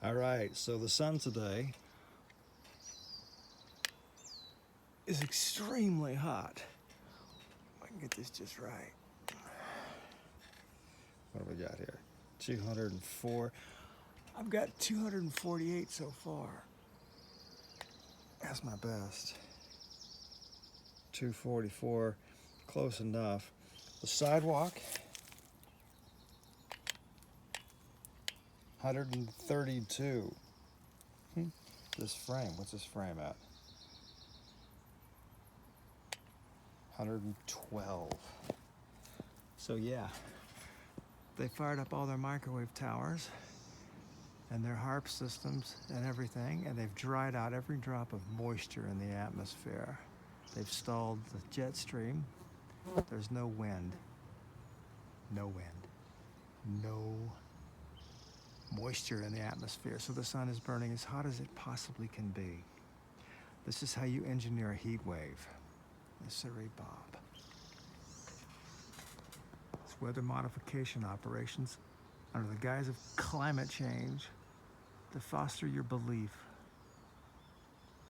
All right, so the sun today is extremely hot. If I can get this just right. What have we got here? 204. I've got 248 so far. That's my best. 244, close enough. The sidewalk, 132. This frame, what's this frame at? 112. So yeah, they fired up all their microwave towers and their HARP systems and everything, and they've dried out every drop of moisture in the atmosphere. They've stalled the jet stream. There's no wind. No wind. No moisture in the atmosphere. So the sun is burning as hot as it possibly can be. This is how you engineer a heat wave. Siri Bob. It's weather modification operations under the guise of climate change to foster your belief